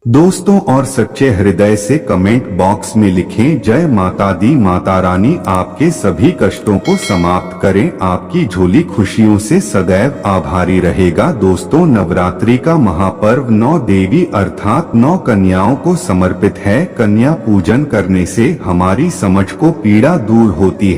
दोस्तों और सच्चे हृदय से कमेंट बॉक्स में लिखें जय माता दी। माता रानी आपके सभी कष्टों को समाप्त करें, आपकी झोली खुशियों से सदैव आभारी रहेगा। दोस्तों, नवरात्रि का महापर्व 9 देवी अर्थात 9 कन्याओं को समर्पित है। कन्या पूजन करने से हमारी समझ को पीड़ा दूर होते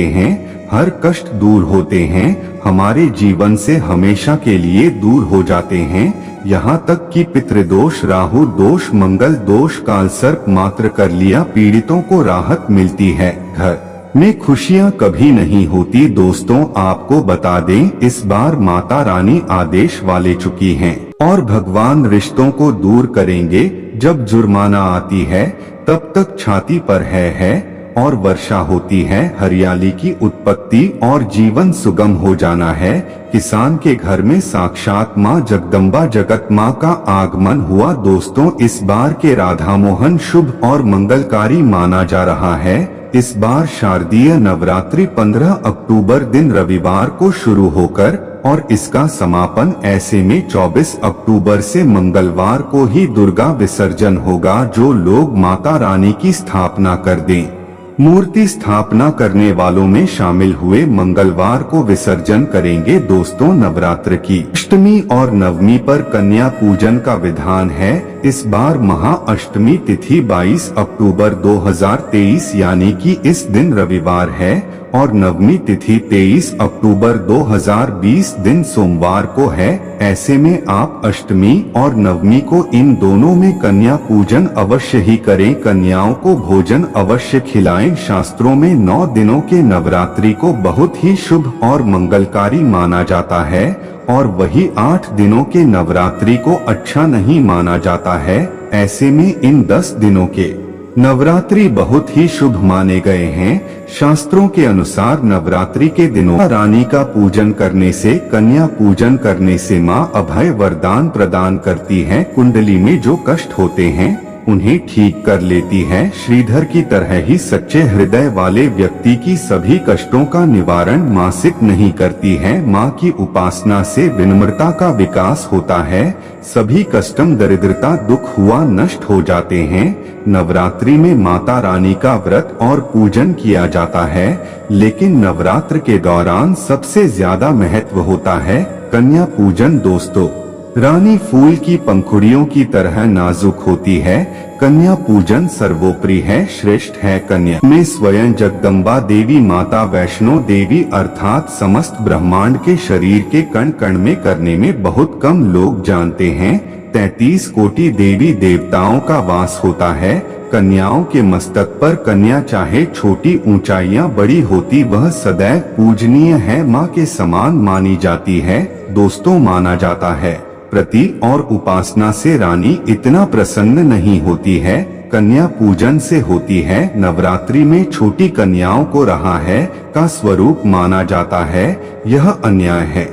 हैं, हर कष्ट दूर होते हैं, हमारे जीवन से हमेशा के लिए दूर हो जाते हैं। यहाँ तक कि पितृदोष, राहु दोष, मंगल दोष, कालसर्प मात्र कर लिया पीड़ितों को राहत मिलती है। घर में खुशियाँ कभी नहीं होती। दोस्तों, आपको बता दें, इस बार माता रानी आदेश वाले चुकी हैं और भगवान रिश्तों को दूर करेंगे। जब जुर्माना आती है तब तक छाती पर है और वर्षा होती है, हरियाली की उत्पत्ति और जीवन सुगम हो जाना है। किसान के घर में साक्षात माँ जगदम्बा जगत माँ का आगमन हुआ। दोस्तों, इस बार के राधा मोहन शुभ और मंगलकारी माना जा रहा है। इस बार शारदीय नवरात्रि 15 अक्टूबर दिन रविवार को शुरू होकर और इसका समापन ऐसे में 24 अक्टूबर से मंगलवार को ही दुर्गा विसर्जन होगा। जो लोग माता रानी की स्थापना कर दें, मूर्ति स्थापना करने वालों में शामिल हुए, मंगलवार को विसर्जन करेंगे। दोस्तों, नवरात्र की अष्टमी और नवमी पर कन्या पूजन का विधान है। इस बार महाअष्टमी तिथि 22 अक्टूबर 2023 यानी कि इस दिन रविवार है और नवमी तिथि 23 अक्टूबर 2020 दिन सोमवार को है। ऐसे में आप अष्टमी और नवमी को इन दोनों में कन्या पूजन अवश्य ही करें। कन्याओं को भोजन अवश्य खिलाएं। शास्त्रों में 9 दिनों के नवरात्रि को बहुत ही शुभ और मंगलकारी माना जाता है और वही 8 दिनों के नवरात्रि को अच्छा नहीं माना जाता है। ऐसे में इन 10 दिनों के नवरात्रि बहुत ही शुभ माने गए हैं। शास्त्रों के अनुसार नवरात्रि के दिनों रानी का पूजन करने से, कन्या पूजन करने से माँ अभय वरदान प्रदान करती है। कुंडली में जो कष्ट होते हैं उन्हें ठीक कर लेती है। श्रीधर की तरह ही सच्चे हृदय वाले व्यक्ति की सभी कष्टों का निवारण माँ सिद्ध नहीं करती है। माँ की उपासना से विनम्रता का विकास होता है। सभी कष्टम, दरिद्रता, दुख हुआ नष्ट हो जाते हैं। नवरात्रि में माता रानी का व्रत और पूजन किया जाता है, लेकिन नवरात्र के दौरान सबसे ज्यादा महत्व होता है कन्या पूजन। दोस्तों, रानी फूल की पंखुड़ियों की तरह नाजुक होती है। कन्या पूजन सर्वोपरि है, श्रेष्ठ है। कन्या में स्वयं जगदम्बा देवी माता वैष्णो देवी अर्थात समस्त ब्रह्मांड के शरीर के कण कण में करने में बहुत कम लोग जानते हैं। 33 कोटि देवी देवताओं का वास होता है। कन्याओं के मस्तक पर कन्या चाहे छोटी ऊंचाइयां बड़ी होती, वह सदैव पूजनीय है, माँ के समान मानी जाती है। दोस्तों, माना जाता है प्रति और उपासना से रानी इतना प्रसन्न नहीं होती है, कन्या पूजन से होती है। नवरात्रि में छोटी कन्याओं को रहा है का स्वरूप माना जाता है। यह अन्याय है।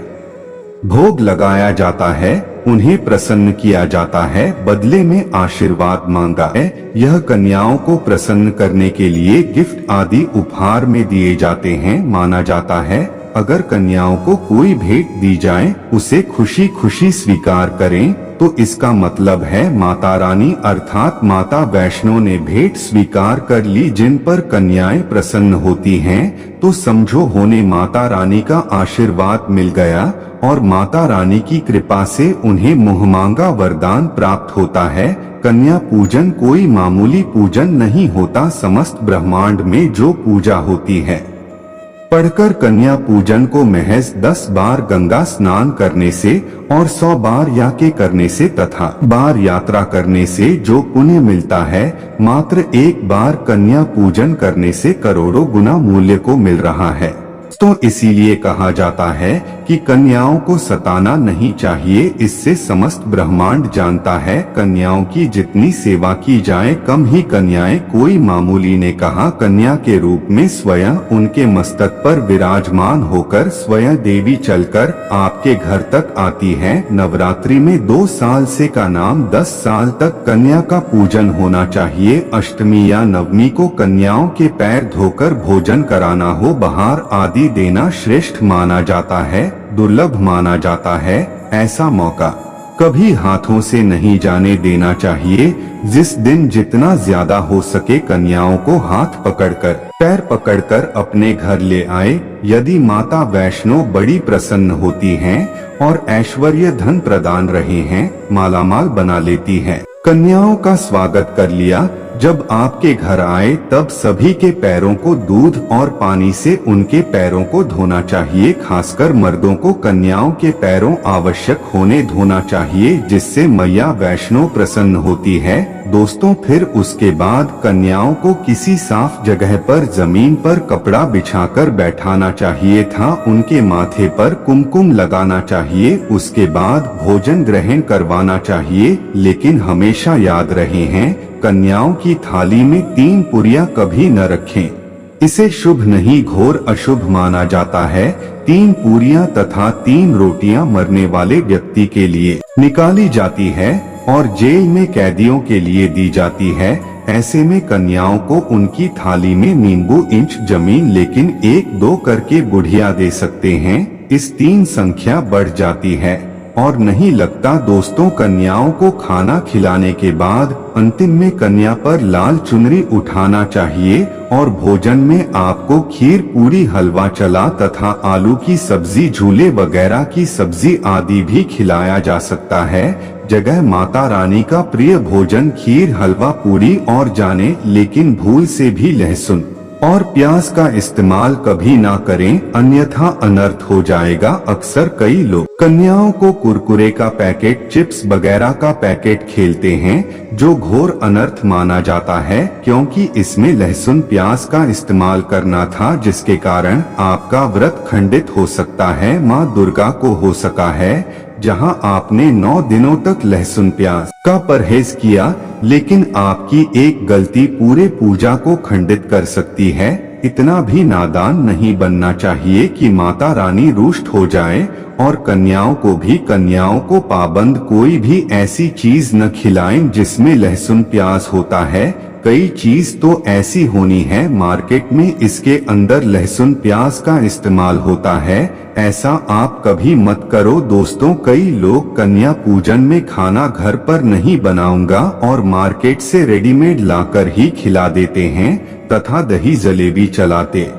भोग लगाया जाता है, उन्हें प्रसन्न किया जाता है, बदले में आशीर्वाद मांगा है। यह कन्याओं को प्रसन्न करने के लिए गिफ्ट आदि उपहार में दिए जाते हैं। माना जाता है अगर कन्याओं को कोई भेंट दी जाए उसे खुशी खुशी स्वीकार करें, तो इसका मतलब है माता रानी अर्थात माता वैष्णो ने भेंट स्वीकार कर ली। जिन पर कन्याएं प्रसन्न होती हैं तो समझो होने माता रानी का आशीर्वाद मिल गया और माता रानी की कृपा से उन्हें मुहमांगा वरदान प्राप्त होता है। कन्या पूजन कोई मामूली पूजन नहीं होता। समस्त ब्रह्मांड में जो पूजा होती है, पढ़कर कन्या पूजन को महज 10 बार गंगा स्नान करने से और 100 बार याके करने से तथा बार यात्रा करने से जो पुण्य मिलता है, मात्र एक बार कन्या पूजन करने से करोड़ों गुना मूल्य को मिल रहा है। तो इसीलिए कहा जाता है कि कन्याओं को सताना नहीं चाहिए। इससे समस्त ब्रह्मांड जानता है कन्याओं की जितनी सेवा की जाए कम ही। कन्याएं कोई मामूली ने कहा, कन्या के रूप में स्वयं उनके मस्तक पर विराजमान होकर स्वयं देवी चलकर आपके घर तक आती है। नवरात्रि में 2 साल से का नाम 10 साल तक कन्या का पूजन होना चाहिए। अष्टमी या नवमी को कन्याओं के पैर धोकर भोजन कराना हो, बहार आदि देना श्रेष्ठ माना जाता है, दुर्लभ माना जाता है। ऐसा मौका कभी हाथों से नहीं जाने देना चाहिए। जिस दिन जितना ज्यादा हो सके कन्याओं को हाथ पकड़कर, पैर पकड़कर अपने घर ले आए। यदि माता वैष्णो बड़ी प्रसन्न होती हैं और ऐश्वर्य धन प्रदान रहे हैं, मालामाल बना लेती हैं। कन्याओं का स्वागत कर लिया। जब आपके घर आए तब सभी के पैरों को दूध और पानी से उनके पैरों को धोना चाहिए। खासकर मर्दों को कन्याओं के पैरों आवश्यक होने धोना चाहिए, जिससे मैया वैष्णो प्रसन्न होती है। दोस्तों, फिर उसके बाद कन्याओं को किसी साफ जगह पर जमीन पर कपड़ा बिछाकर बैठाना चाहिए था। उनके माथे पर कुमकुम लगाना चाहिए। उसके बाद भोजन ग्रहण करवाना चाहिए। लेकिन हमेशा याद रहे हैं, कन्याओं की थाली में 3 पुरियां कभी न रखें। इसे शुभ नहीं, घोर अशुभ माना जाता है। 3 पूरियां तथा 3 रोटियां मरने वाले व्यक्ति के लिए निकाली जाती है और जेल में कैदियों के लिए दी जाती है। ऐसे में कन्याओं को उनकी थाली में नींबू इंच जमीन लेकिन 1-2 करके बुढ़िया दे सकते हैं। इस 3 संख्या बढ़ जाती है और नहीं लगता। दोस्तों, कन्याओं को खाना खिलाने के बाद अंतिम में कन्या पर लाल चुनरी उठाना चाहिए और भोजन में आपको खीर, पूरी, हलवा, चला तथा आलू की सब्जी, झूले वगैरह की सब्जी आदि भी खिलाया जा सकता है। जगह माता रानी का प्रिय भोजन खीर, हलवा, पूरी और जाने, लेकिन भूल से भी लहसुन और प्याज का इस्तेमाल कभी ना करें, अन्यथा अनर्थ हो जाएगा। अक्सर कई लोग कन्याओं को कुरकुरे का पैकेट, चिप्स वगैरह का पैकेट खेलते हैं, जो घोर अनर्थ माना जाता है, क्योंकि इसमें लहसुन प्याज का इस्तेमाल करना था, जिसके कारण आपका व्रत खंडित हो सकता है। माँ दुर्गा को हो सका है, जहां आपने 9 दिनों तक लहसुन प्याज का परहेज किया, लेकिन आपकी एक गलती पूरे पूजा को खंडित कर सकती है। इतना भी नादान नहीं बनना चाहिए कि माता रानी रुष्ट हो जाए और कन्याओं को पाबंद कोई भी ऐसी चीज न खिलाएं जिसमें लहसुन प्याज होता है। कई चीज तो ऐसी होनी है मार्केट में, इसके अंदर लहसुन प्याज का इस्तेमाल होता है। ऐसा आप कभी मत करो। दोस्तों, कई लोग कन्या पूजन में खाना घर पर नहीं बनाऊंगा और मार्केट से रेडीमेड लाकर ही खिला देते हैं तथा दही जलेबी चलाते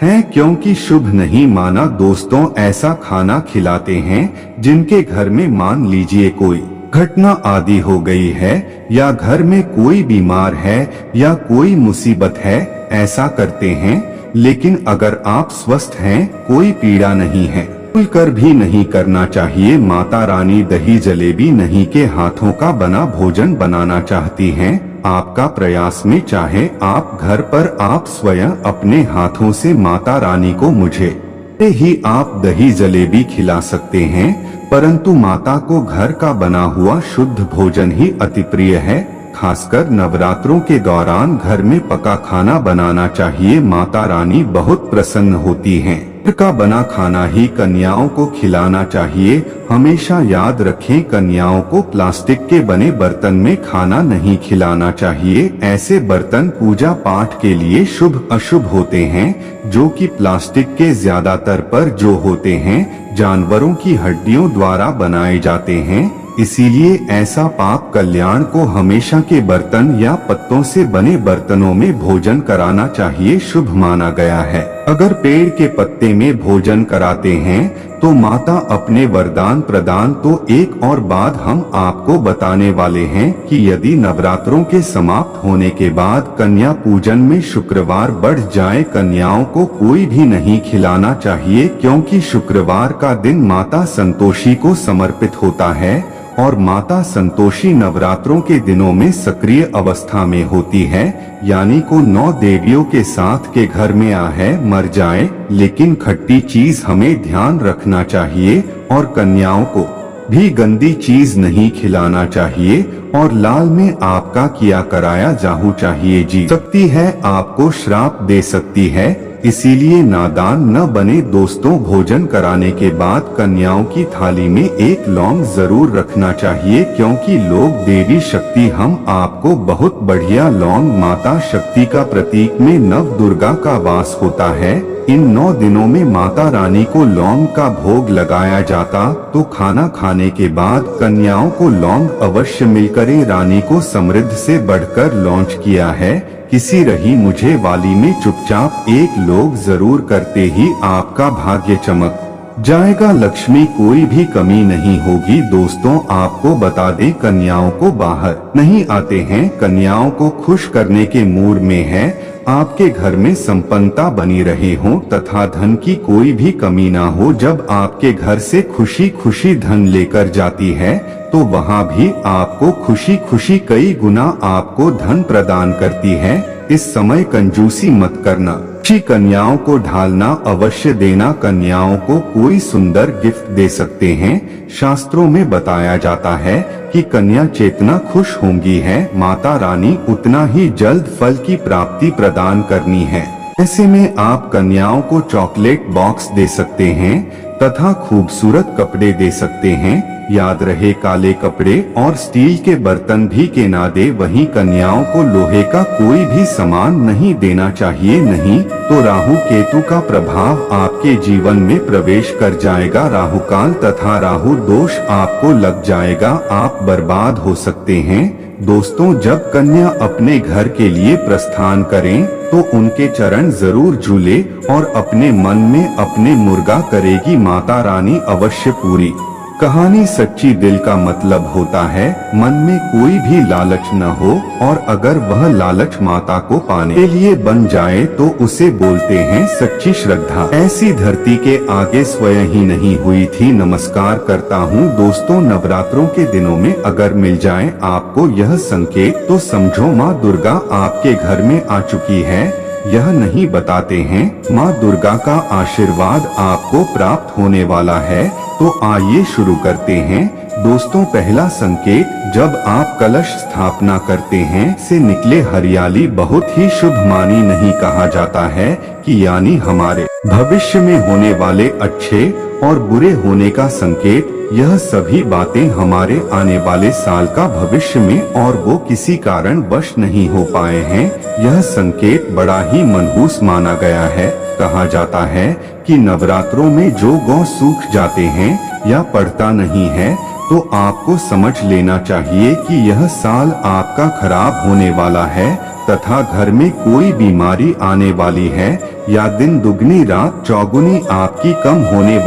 हैं, क्योंकि शुभ नहीं माना। दोस्तों, ऐसा खाना खिलाते हैं जिनके घर में मान लीजिए कोई घटना आदि हो गई है या घर में कोई बीमार है या कोई मुसीबत है, ऐसा करते हैं। लेकिन अगर आप स्वस्थ हैं, कोई पीड़ा नहीं है, खुलकर भी नहीं करना चाहिए। माता रानी दही जलेबी नहीं के हाथों का बना भोजन बनाना चाहती हैं। आपका प्रयास में चाहे आप घर पर आप स्वयं अपने हाथों से माता रानी को मुझे ही आप दही जलेबी खिला सकते हैं, परंतु माता को घर का बना हुआ शुद्ध भोजन ही अति प्रिय है। खासकर नवरात्रों के दौरान घर में पका खाना बनाना चाहिए। माता रानी बहुत प्रसन्न होती हैं। घर का बना खाना ही कन्याओं को खिलाना चाहिए। हमेशा याद रखें, कन्याओं को प्लास्टिक के बने बर्तन में खाना नहीं खिलाना चाहिए। ऐसे बर्तन पूजा पाठ के लिए शुभ अशुभ होते हैं, जो कि प्लास्टिक के ज्यादातर पर जो होते हैं जानवरों की हड्डियों द्वारा बनाए जाते हैं। इसीलिए ऐसा पाप कल्याण को हमेशा के बर्तन या पत्तों से बने बर्तनों में भोजन कराना चाहिए, शुभ माना गया है। अगर पेड़ के पत्ते में भोजन कराते हैं तो माता अपने वरदान प्रदान। तो एक और बात हम आपको बताने वाले हैं कि यदि नवरात्रों के समाप्त होने के बाद कन्या पूजन में शुक्रवार बढ़ जाए, कन्याओं को कोई भी नहीं खिलाना चाहिए, क्योंकि शुक्रवार का दिन माता संतोषी को समर्पित होता है और माता संतोषी नवरात्रों के दिनों में सक्रिय अवस्था में होती है। यानी को 9 देवियों के साथ के घर में आ है मर जाए, लेकिन खट्टी चीज हमें ध्यान रखना चाहिए और कन्याओं को भी गंदी चीज नहीं खिलाना चाहिए और लाल में आपका किया कराया जाहू चाहिए। जी सकती है, आपको श्राप दे सकती है, इसीलिए नादान न बने दोस्तों। भोजन कराने के बाद कन्याओं की थाली में एक लौंग जरूर रखना चाहिए, क्योंकि लोग देवी शक्ति हम आपको बहुत बढ़िया लौंग माता शक्ति का प्रतीक में नव दुर्गा का वास होता है। इन 9 दिनों में माता रानी को लौंग का भोग लगाया जाता, तो खाना खाने के बाद कन्याओं को लौंग अवश्य मिलकर रानी को समृद्ध से बढ़कर लॉन्च किया है। किसी रही मुझे वाली में चुपचाप एक लोग जरूर करते ही आपका भाग्य चमक जाएगा, लक्ष्मी कोई भी कमी नहीं होगी। दोस्तों आपको बता दें, कन्याओं को बाहर नहीं आते हैं, कन्याओं को खुश करने के मूड में है। आपके घर में संपन्नता बनी रहे हो तथा धन की कोई भी कमी ना हो। जब आपके घर से खुशी खुशी धन लेकर जाती है, तो वहाँ भी आपको खुशी खुशी कई गुना आपको धन प्रदान करती है। इस समय कंजूसी मत करना, अच्छी कन्याओं को ढालना अवश्य देना। कन्याओं को कोई सुंदर गिफ्ट दे सकते हैं। शास्त्रों में बताया जाता है कि कन्या चेतना खुश होंगी है, माता रानी उतना ही जल्द फल की प्राप्ति प्रदान करनी है। ऐसे में आप कन्याओं को चॉकलेट बॉक्स दे सकते हैं तथा खूबसूरत कपड़े दे सकते हैं। याद रहे, काले कपड़े और स्टील के बर्तन भी के ना दे। वहीं कन्याओं को लोहे का कोई भी सामान नहीं देना चाहिए, नहीं तो राहु केतु का प्रभाव आपके जीवन में प्रवेश कर जाएगा। राहु काल तथा राहु दोष आपको लग जाएगा, आप बर्बाद हो सकते हैं। दोस्तों जब कन्या अपने घर के लिए प्रस्थान करें तो उनके चरण जरूर झूले और अपने मन में अपने मुर्गा करेगी माता रानी अवश्य पूरी। कहानी सच्ची दिल का मतलब होता है मन में कोई भी लालच न हो, और अगर वह लालच माता को पाने के लिए बन जाए तो उसे बोलते हैं सच्ची श्रद्धा। ऐसी धरती के आगे स्वयं ही नहीं हुई थी। नमस्कार करता हूँ दोस्तों, नवरात्रों के दिनों में अगर मिल जाए आपको यह संकेत तो समझो माँ दुर्गा आपके घर में आ चुकी है। यह नहीं बताते हैं माँ दुर्गा का आशीर्वाद आपको प्राप्त होने वाला है। तो आइए शुरू करते हैं दोस्तों। पहला संकेत, जब आप कलश स्थापना करते हैं से निकले हरियाली बहुत ही शुभ मानी नहीं कहा जाता है कि यानी हमारे भविष्य में होने वाले अच्छे और बुरे होने का संकेत। यह सभी बातें हमारे आने वाले साल का भविष्य में और वो किसी कारण वश नहीं हो पाए हैं। यह संकेत बड़ा ही मनहूस माना गया है। कहा जाता है कि नवरात्रों में जो गौ सूख जाते हैं या पड़ता नहीं है, तो आपको समझ लेना चाहिए कि यह साल आपका खराब होने वाला है तथा घर में कोई बीमारी आने वाली है, या दिन दुगनी रात चौगुनी आपकी कम होने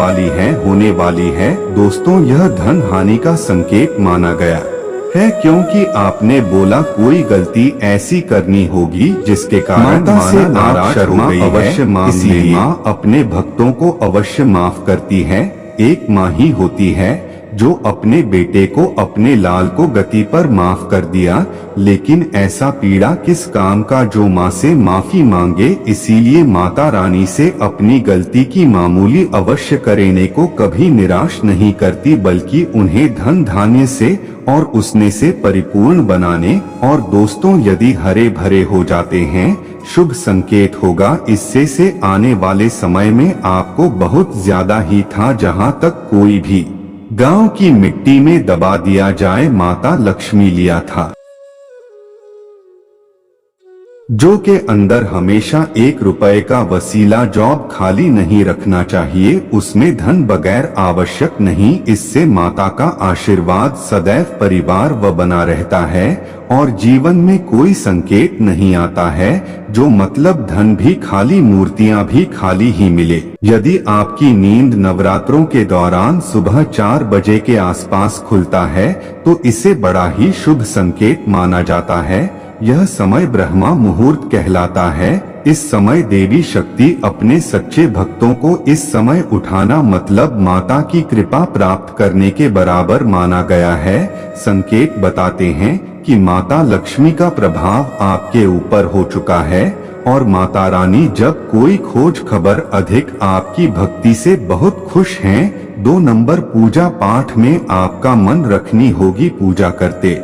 वाली है। दोस्तों यह धन हानि का संकेत माना गया है, क्योंकि आपने बोला कोई गलती ऐसी करनी होगी जिसके कारण माता से नाराज शर्मा अवश्य इसलिए माँ अपने भक्तों को अवश्य माफ करती है। एक माँ ही होती है जो अपने बेटे को, अपने लाल को गति पर माफ कर दिया, लेकिन ऐसा पीड़ा किस काम का जो माँ से माफी मांगे। इसीलिए माता रानी से अपनी गलती की मामूली अवश्य करने को कभी निराश नहीं करती, बल्कि उन्हें धन धान्य से और उसने से परिपूर्ण बनाने। और दोस्तों यदि हरे भरे हो जाते हैं शुभ संकेत होगा। इससे से आने वाले समय में आपको बहुत ज्यादा ही था। जहाँ तक कोई भी गांव की मिट्टी में दबा दिया जाए, माता लक्ष्मी लिया था, जो के अंदर हमेशा 1 रुपए का वसीला जॉब खाली नहीं रखना चाहिए, उसमें धन बगैर आवश्यक नहीं। इससे माता का आशीर्वाद सदैव परिवार व बना रहता है और जीवन में कोई संकेत नहीं आता है, जो मतलब धन भी खाली, मूर्तियां भी खाली ही मिले। यदि आपकी नींद नवरात्रों के दौरान सुबह 4 बजे के आसपास खुलता है तो इसे बड़ा ही शुभ संकेत माना जाता है। यह समय ब्रह्मा मुहूर्त कहलाता है। इस समय देवी शक्ति अपने सच्चे भक्तों को इस समय उठाना मतलब माता की कृपा प्राप्त करने के बराबर माना गया है। संकेत बताते हैं कि माता लक्ष्मी का प्रभाव आपके ऊपर हो चुका है और माता रानी जब कोई खोज खबर अधिक आपकी भक्ति से बहुत खुश हैं। 2 नंबर, पूजा पाठ में आपका मन रखनी होगी। पूजा करते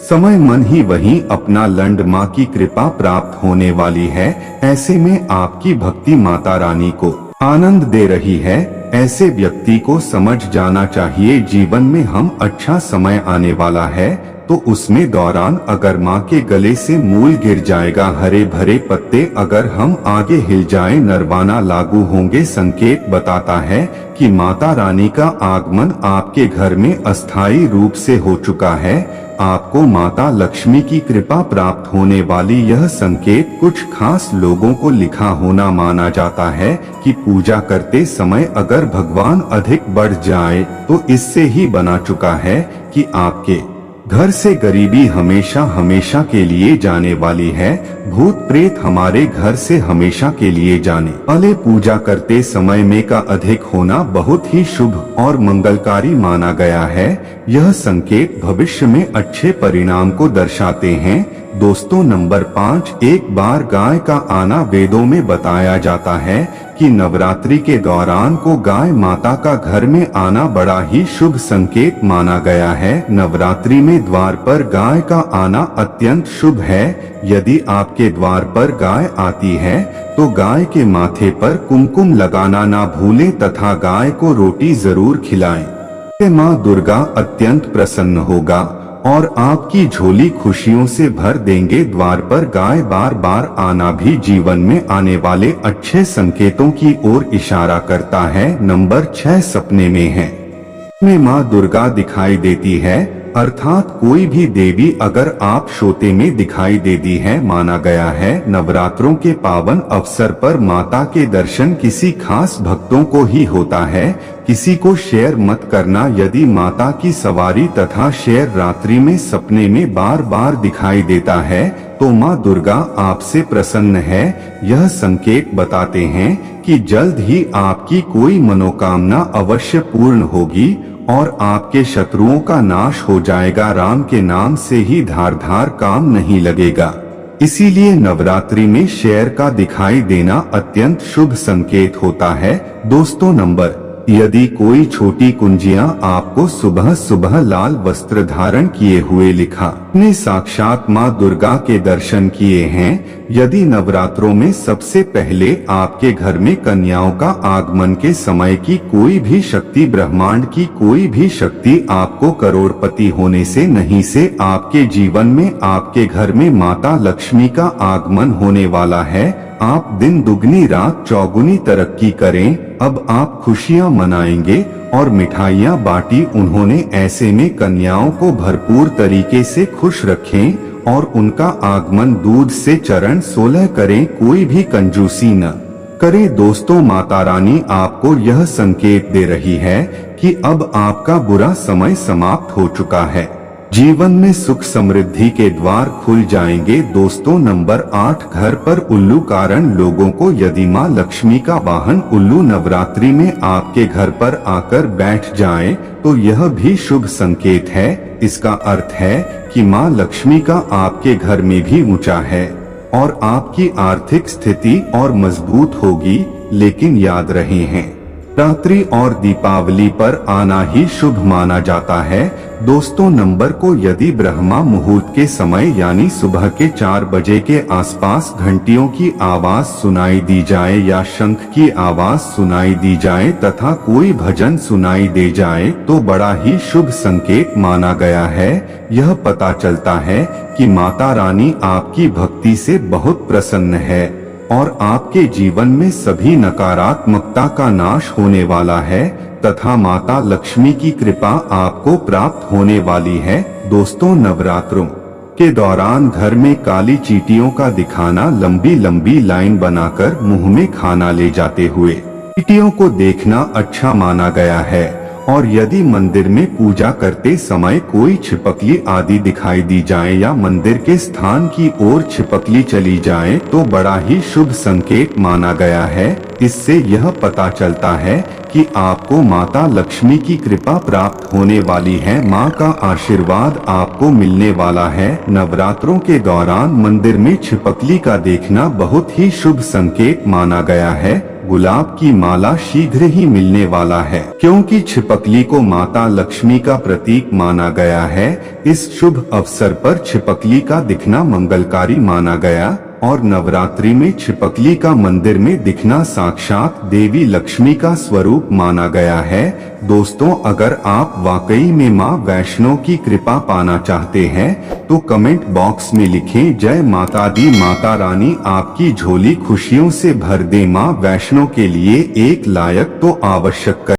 समय मन ही वही अपना लंड माँ की कृपा प्राप्त होने वाली है। ऐसे में आपकी भक्ति माता रानी को आनंद दे रही है। ऐसे व्यक्ति को समझ जाना चाहिए जीवन में हम अच्छा समय आने वाला है तो उसमें दौरान अगर माँ के गले से मूल गिर जाएगा, हरे भरे पत्ते अगर हम आगे हिल जाएं, नरवाना लागू होंगे। संकेत बताता है कि माता रानी का आगमन आपके घर में अस्थायी रूप से हो चुका है। आपको माता लक्ष्मी की कृपा प्राप्त होने वाली यह संकेत कुछ खास लोगों को लिखा होना माना जाता है कि पूजा करते समय अगर भगवान अधिक बढ़ जाए तो इससे ही बना चुका है कि आपके घर से गरीबी हमेशा हमेशा के लिए जाने वाली है। भूत प्रेत हमारे घर से हमेशा के लिए जाने वाले। पूजा करते समय में का अधिक होना बहुत ही शुभ और मंगलकारी माना गया है। यह संकेत भविष्य में अच्छे परिणाम को दर्शाते हैं। दोस्तों नंबर 5, एक बार गाय का आना। वेदों में बताया जाता है कि नवरात्रि के दौरान को गाय माता का घर में आना बड़ा ही शुभ संकेत माना गया है। नवरात्रि में द्वार पर गाय का आना अत्यंत शुभ है। यदि आपके द्वार पर गाय आती है तो गाय के माथे पर कुमकुम लगाना ना भूलें तथा गाय को रोटी जरूर खिलाएं। माँ दुर्गा अत्यंत प्रसन्न होगा और आपकी झोली खुशियों से भर देंगे। द्वार पर गाय बार बार आना भी जीवन में आने वाले अच्छे संकेतों की ओर इशारा करता है। नंबर 6, सपने में है में माँ दुर्गा दिखाई देती है, अर्थात कोई भी देवी अगर आप सोते में दिखाई देती है। माना गया है नवरात्रों के पावन अवसर पर माता के दर्शन किसी खास भक्तों को ही होता है। किसी को शेयर मत करना। यदि माता की सवारी तथा शेर रात्रि में सपने में बार बार दिखाई देता है तो माँ दुर्गा आपसे प्रसन्न है। यह संकेत बताते हैं कि जल्द ही आपकी कोई मनोकामना अवश्य पूर्ण होगी और आपके शत्रुओं का नाश हो जाएगा। राम के नाम से ही धार धार काम नहीं लगेगा। इसीलिए नवरात्रि में शेर का दिखाई देना अत्यंत शुभ संकेत होता है। दोस्तों नंबर, यदि कोई छोटी कुंजियां आपको सुबह सुबह लाल वस्त्र धारण किए हुए लिखा ने साक्षात माँ दुर्गा के दर्शन किए हैं। यदि नवरात्रों में सबसे पहले आपके घर में कन्याओं का आगमन के समय की कोई भी शक्ति, ब्रह्मांड की कोई भी शक्ति आपको करोड़पति होने से नहीं से आपके जीवन में आपके घर में माता लक्ष्मी का आगमन होने वाला है। आप दिन दुगनी रात चौगुनी तरक्की करें। अब आप खुशियां मनाएंगे और मिठाइयां बांटी। उन्होंने ऐसे में कन्याओं को भरपूर तरीके से खुश रखें और उनका आगमन दूध से चरण 16 करें। कोई भी कंजूसी न करें। दोस्तों माता रानी आपको यह संकेत दे रही है कि अब आपका बुरा समय समाप्त हो चुका है। जीवन में सुख समृद्धि के द्वार खुल जाएंगे। दोस्तों नंबर 8, घर पर उल्लू कारण लोगों को यदि माँ लक्ष्मी का वाहन उल्लू नवरात्रि में आपके घर पर आकर बैठ जाए तो यह भी शुभ संकेत है। इसका अर्थ है कि माँ लक्ष्मी का आपके घर में भी ऊंचा है और आपकी आर्थिक स्थिति और मजबूत होगी। लेकिन याद रहे हैं रात्रि और दीपावली पर आना ही शुभ माना जाता है। दोस्तों नंबर को यदि ब्रह्मा मुहूर्त के समय यानी सुबह के 4 बजे के आसपास घंटियों की आवाज सुनाई दी जाए या शंख की आवाज सुनाई दी जाए तथा कोई भजन सुनाई दे जाए तो बड़ा ही शुभ संकेत माना गया है। यह पता चलता है कि माता रानी आपकी भक्ति से बहुत प्रसन्न है और आपके जीवन में सभी नकारात्मकता का नाश होने वाला है तथा माता लक्ष्मी की कृपा आपको प्राप्त होने वाली है। दोस्तों नवरात्रों के दौरान घर में काली चींटियों का दिखाना, लंबी लंबी लाइन बनाकर मुंह में खाना ले जाते हुए चींटियों को देखना अच्छा माना गया है। और यदि मंदिर में पूजा करते समय कोई छिपकली आदि दिखाई दी जाए या मंदिर के स्थान की ओर छिपकली चली जाए तो बड़ा ही शुभ संकेत माना गया है। इससे यह पता चलता है कि आपको माता लक्ष्मी की कृपा प्राप्त होने वाली है। माँ का आशीर्वाद आपको मिलने वाला है। नवरात्रों के दौरान मंदिर में छिपकली का देखना बहुत ही शुभ संकेत माना गया है। गुलाब की माला शीघ्र ही मिलने वाला है, क्योंकि छिपकली को माता लक्ष्मी का प्रतीक माना गया है। इस शुभ अवसर पर छिपकली का दिखना मंगलकारी माना गया और नवरात्रि में छिपकली का मंदिर में दिखना साक्षात देवी लक्ष्मी का स्वरूप माना गया है। दोस्तों, अगर आप वाकई में मां वैष्णो की कृपा पाना चाहते हैं तो कमेंट बॉक्स में लिखें जय माता दी। माता रानी आपकी झोली खुशियों से भर दे। मां वैष्णो के लिए एक लायक तो आवश्यक